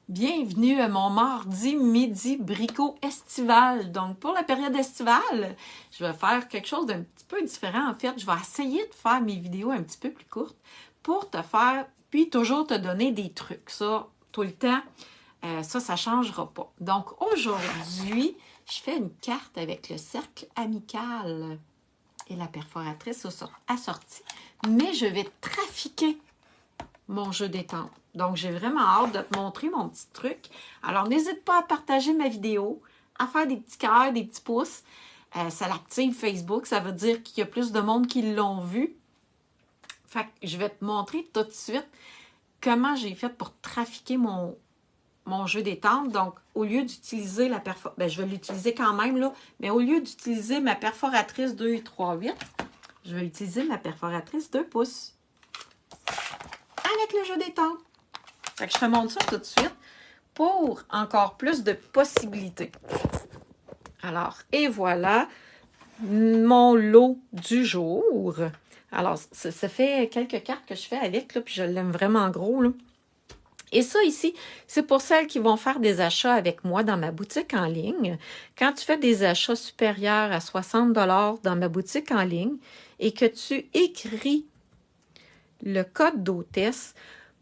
Bienvenue à mon mardi midi bricot estival. Donc, pour la période estivale, je vais faire quelque chose d'un petit peu différent. En fait, je vais essayer de faire mes vidéos un petit peu plus courtes pour te faire, puis toujours te donner des trucs. Ça, tout le temps, ça ne changera pas. Donc, aujourd'hui, je fais une carte avec le cercle amical et la perforatrice assortie, mais je vais trafiquer mon jeu d'étampe. Donc, j'ai vraiment hâte de te montrer mon petit truc. Alors, n'hésite pas à partager ma vidéo, à faire des petits cœurs, des petits pouces. Ça l'active Facebook, ça veut dire qu'il y a plus de monde qui l'ont vu. Fait que je vais te montrer tout de suite comment j'ai fait pour trafiquer mon jeu d'étampe. Donc, au lieu d'utiliser la perforatrice, je vais l'utiliser quand même, là, mais au lieu d'utiliser ma perforatrice 2,38, je vais utiliser ma perforatrice 2 pouces avec le jeu d'étampe. Fait que je te montre ça tout de suite pour encore plus de possibilités. Alors, et voilà mon lot du jour. Alors, ça fait quelques cartes que je fais avec, là, puis je l'aime vraiment gros, là. Et ça ici, c'est pour celles qui vont faire des achats avec moi dans ma boutique en ligne. Quand tu fais des achats supérieurs à 60 $ dans ma boutique en ligne et que tu écris le code d'hôtesse,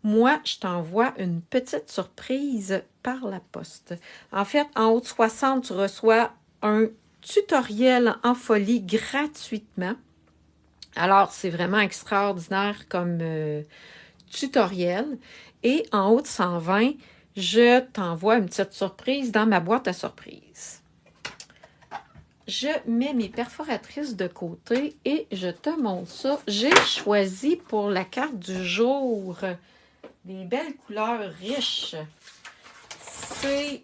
moi, je t'envoie une petite surprise par la poste. En fait, en haut de 60, tu reçois un tutoriel en folie gratuitement. Alors, c'est vraiment extraordinaire comme tutoriel. Et en haut de 120, je t'envoie une petite surprise dans ma boîte à surprise. Je mets mes perforatrices de côté et je te montre ça. J'ai choisi pour la carte du jour des belles couleurs riches. C'est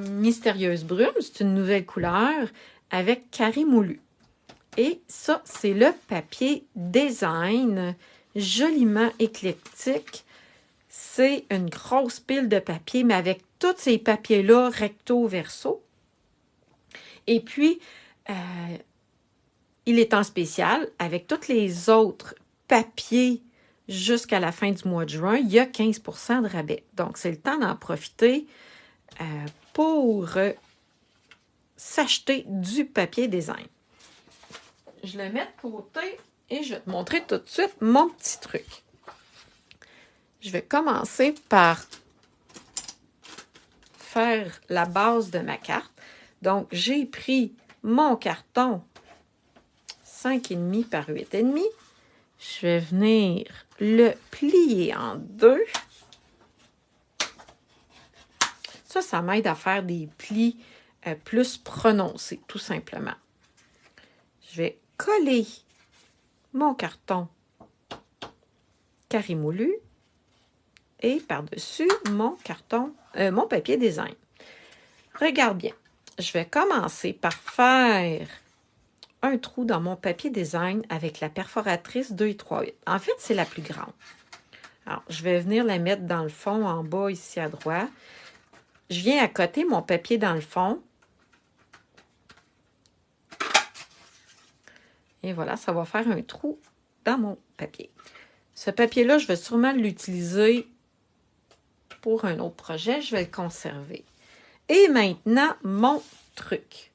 Mystérieuse Brume, c'est une nouvelle couleur avec carré moulu. Et ça, c'est le papier design, joliment éclectique. C'est une grosse pile de papier, mais avec tous ces papiers-là recto verso. Et puis, il est en spécial avec tous les autres papiers jusqu'à la fin du mois de juin. Il y a 15 % de rabais. Donc, c'est le temps d'en profiter pour s'acheter du papier design. Je le mets de côté et je vais te montrer tout de suite mon petit truc. Je vais commencer par faire la base de ma carte. Donc, j'ai pris mon carton 5,5 par 8,5. Je vais venir le plier en deux. Ça m'aide à faire des plis plus prononcés, tout simplement. Je vais coller mon carton carré moulu et par-dessus mon papier design. Regarde bien. Je vais commencer par faire un trou dans mon papier design avec la perforatrice 2,38. En fait, c'est la plus grande. Alors, je vais venir la mettre dans le fond, en bas, ici à droite. Je viens accoter mon papier dans le fond. Et voilà, ça va faire un trou dans mon papier. Ce papier-là, je vais sûrement l'utiliser pour un autre projet. Je vais le conserver. Et maintenant, mon truc.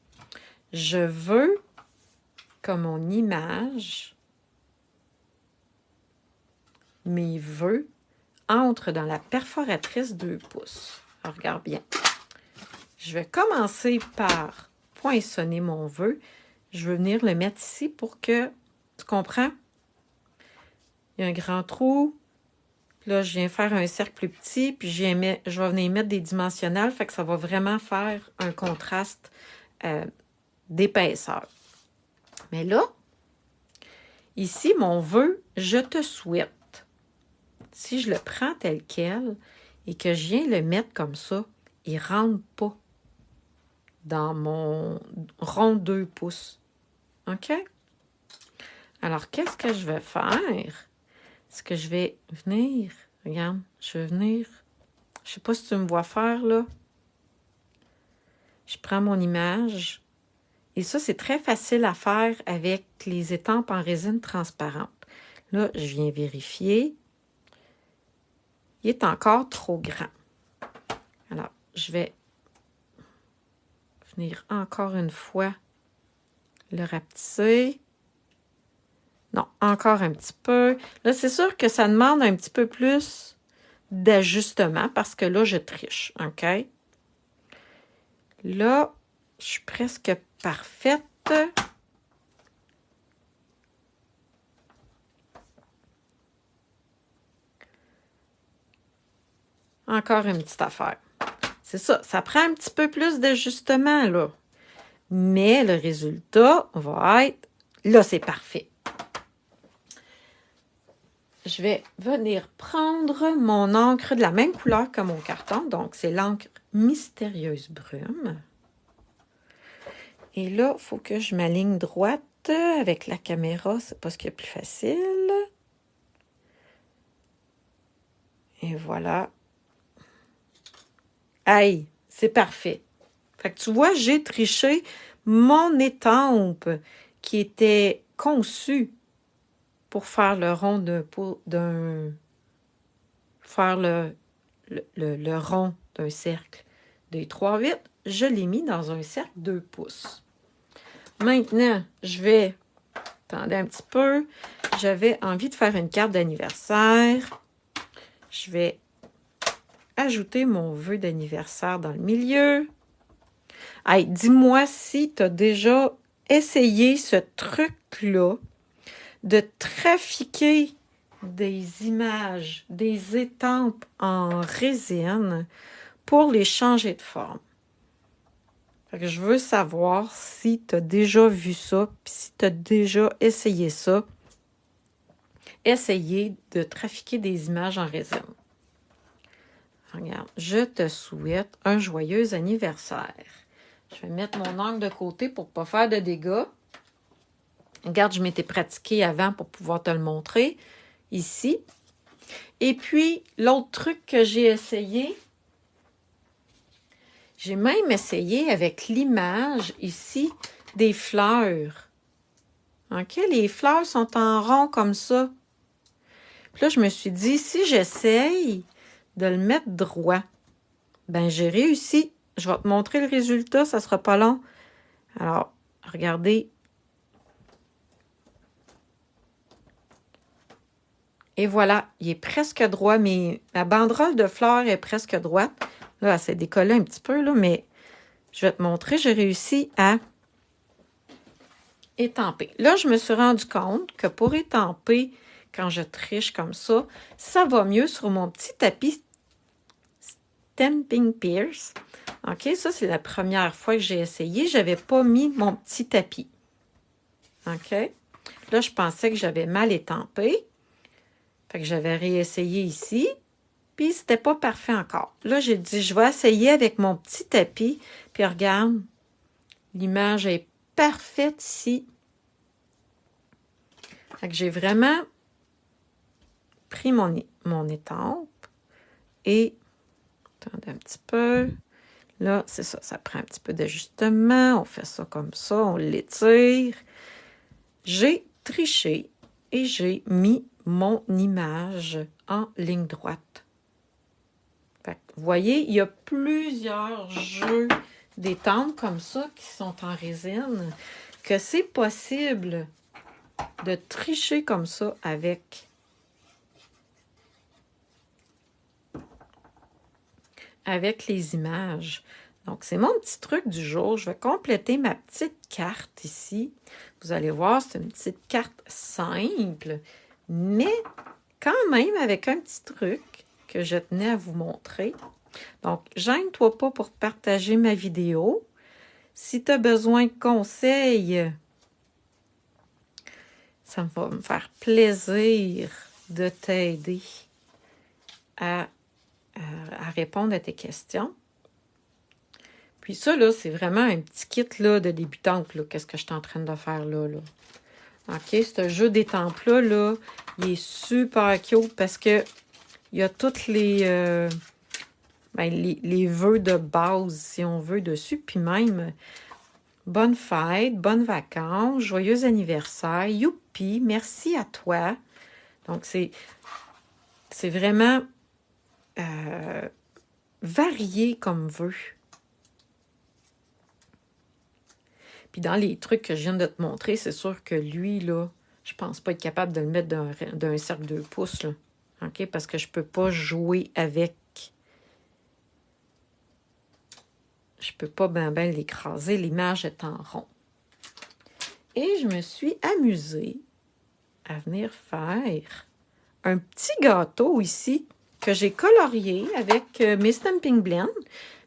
Je veux que mon image, mes vœux, entrent dans la perforatrice 2 pouces. Alors, regarde bien. Je vais commencer par poinçonner mon vœu. Je veux venir le mettre ici pour que, tu comprends? Il y a un grand trou. Là, je viens faire un cercle plus petit, puis je vais venir mettre des dimensionnels, fait que ça va vraiment faire un contraste d'épaisseur. Mais là, ici, mon vœu, je te souhaite. Si je le prends tel quel et que je viens le mettre comme ça, il ne rentre pas dans mon rond 2 pouces. OK? Alors, qu'est-ce que je vais faire? C'est que je vais venir, regarde, je vais venir, je ne sais pas si tu me vois faire, là. Je prends mon image. Et ça, c'est très facile à faire avec les étampes en résine transparente. Là, je viens vérifier. Il est encore trop grand. Alors, je vais venir encore une fois le rapetisser. Non, encore un petit peu. Là, c'est sûr que ça demande un petit peu plus d'ajustement parce que là, je triche, OK? Là, je suis presque parfaite. Encore une petite affaire. C'est ça, ça prend un petit peu plus d'ajustement, là. Mais le résultat va être... Là, c'est parfait. Je vais venir prendre mon encre de la même couleur que mon carton. Donc, c'est l'encre Mystérieuse Brume. Et là, il faut que je m'aligne droite avec la caméra. C'est pas ce qui est plus facile. Et voilà. Aïe, c'est parfait. Fait que tu vois, j'ai triché mon étampe qui était conçue pour faire le rond faire le rond d'un cercle de 3/8. Je l'ai mis dans un cercle 2 pouces. Maintenant, je vais... Attendez un petit peu. J'avais envie de faire une carte d'anniversaire. Je vais ajouter mon vœu d'anniversaire dans le milieu. Hey, dis-moi si tu as déjà essayé ce truc-là de trafiquer des images, des étampes en résine pour les changer de forme. Fait que je veux savoir si tu as déjà vu ça, puis si tu as déjà essayé ça. Essayer de trafiquer des images en résine. Regarde, je te souhaite un joyeux anniversaire. Je vais mettre mon angle de côté pour ne pas faire de dégâts. Regarde, je m'étais pratiquée avant pour pouvoir te le montrer ici. Et puis, l'autre truc que j'ai essayé, j'ai même essayé avec l'image ici des fleurs. OK? Les fleurs sont en rond comme ça. Puis là, je me suis dit, si j'essaye de le mettre droit, ben j'ai réussi. Je vais te montrer le résultat, ça sera pas long. Alors, regardez. Et voilà, il est presque droit, mais ma banderole de fleurs est presque droite. Là, elle s'est décollée un petit peu, là, mais je vais te montrer, j'ai réussi à étamper. Là, je me suis rendu compte que pour étamper, quand je triche comme ça va mieux sur mon petit tapis Stampin' Pierce. OK, ça, c'est la première fois que j'ai essayé. Je n'avais pas mis mon petit tapis. OK? Là, je pensais que j'avais mal étampé. Fait que j'avais réessayé ici. Puis, c'était pas parfait encore. Là, j'ai dit, je vais essayer avec mon petit tapis. Puis, regarde, l'image est parfaite ici. Fait que j'ai vraiment pris mon étampe et... Attendez un petit peu. Là, c'est ça, ça prend un petit peu d'ajustement. On fait ça comme ça, on l'étire. J'ai triché et j'ai mis mon image en ligne droite. Fait que, vous voyez, il y a plusieurs jeux d'étampes comme ça qui sont en résine, que c'est possible de tricher comme ça avec les images. Donc, c'est mon petit truc du jour. Je vais compléter ma petite carte ici. Vous allez voir, c'est une petite carte simple, mais quand même avec un petit truc que je tenais à vous montrer. Donc, gêne-toi pas pour partager ma vidéo. Si tu as besoin de conseils, ça va me faire plaisir de t'aider à répondre à tes questions. Puis ça, là, c'est vraiment un petit kit là, de débutante. Qu'est-ce que je suis en train de faire là? OK, ce jeu d'étampes-là, là, il est super cute parce que il y a toutes les vœux de base, si on veut, dessus. Puis même, bonne fête, bonnes vacances, joyeux anniversaire, youpi, merci à toi. Donc, c'est vraiment varier comme veut. Puis dans les trucs que je viens de te montrer, c'est sûr que lui, là, je pense pas être capable de le mettre d'un cercle 2 pouces, là. OK? Parce que je peux pas jouer avec. Je peux pas ben l'écraser. L'image est en rond. Et je me suis amusée à venir faire un petit gâteau ici que j'ai colorié avec mes Stampin' Blend,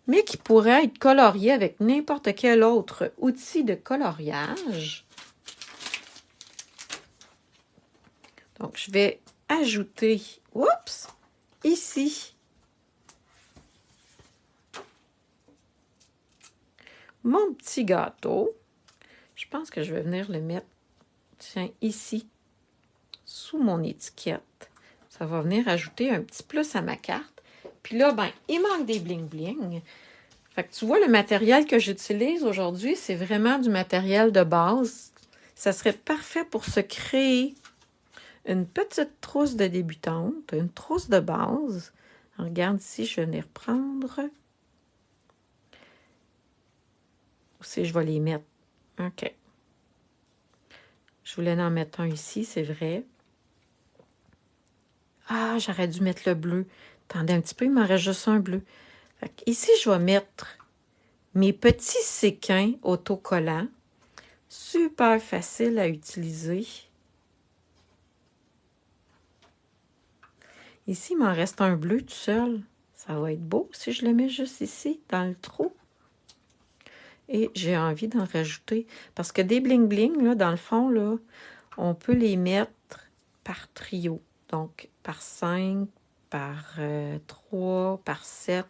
mais qui pourrait être colorié avec n'importe quel autre outil de coloriage. Donc, je vais ajouter, oups, ici, mon petit gâteau. Je pense que je vais venir le mettre, tiens, ici, sous mon étiquette. Ça va venir ajouter un petit plus à ma carte. Puis là, ben, il manque des bling-bling. Fait que tu vois, le matériel que j'utilise aujourd'hui, c'est vraiment du matériel de base. Ça serait parfait pour se créer une petite trousse de débutante, une trousse de base. Regarde ici, je vais venir prendre. Aussi, je vais les mettre. OK. Je voulais en mettre un ici, c'est vrai. Ah, j'aurais dû mettre le bleu. Attendez un petit peu, il m'en reste juste un bleu. Fait que ici, je vais mettre mes petits séquins autocollants. Super facile à utiliser. Ici, il m'en reste un bleu tout seul. Ça va être beau si je le mets juste ici, dans le trou. Et j'ai envie d'en rajouter. Parce que des bling-bling, là, dans le fond, là, on peut les mettre par trio. Donc, par 5, par 3, par 7.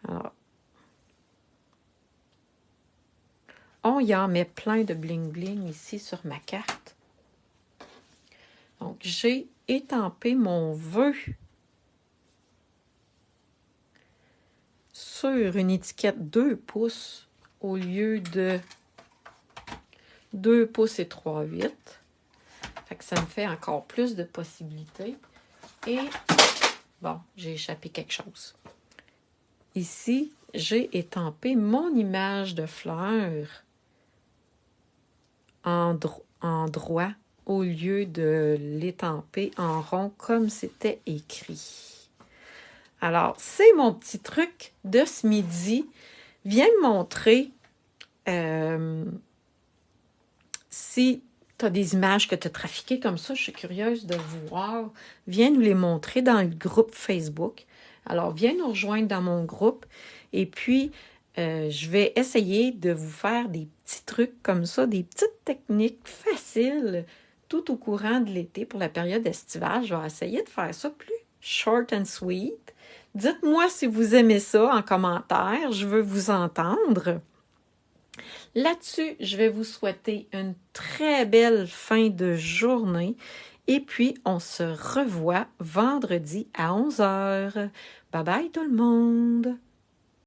Alors, on y en met plein de bling-bling ici sur ma carte. Donc, j'ai étampé mon vœu sur une étiquette 2 pouces au lieu de 2 pouces et 3/8. Fait que ça me fait encore plus de possibilités. Et, bon, j'ai échappé quelque chose. Ici, j'ai étampé mon image de fleur en droit au lieu de l'étamper en rond comme c'était écrit. Alors, c'est mon petit truc de ce midi. Viens me montrer si tu as des images que tu as trafiquées comme ça. Je suis curieuse de voir. Viens nous les montrer dans le groupe Facebook. Alors, viens nous rejoindre dans mon groupe. Et puis, je vais essayer de vous faire des petits trucs comme ça, des petites techniques faciles tout au courant de l'été pour la période estivale. Je vais essayer de faire ça plus short and sweet. Dites-moi si vous aimez ça en commentaire. Je veux vous entendre. Là-dessus, je vais vous souhaiter une très belle fin de journée. Et puis, on se revoit vendredi à 11h. Bye bye tout le monde!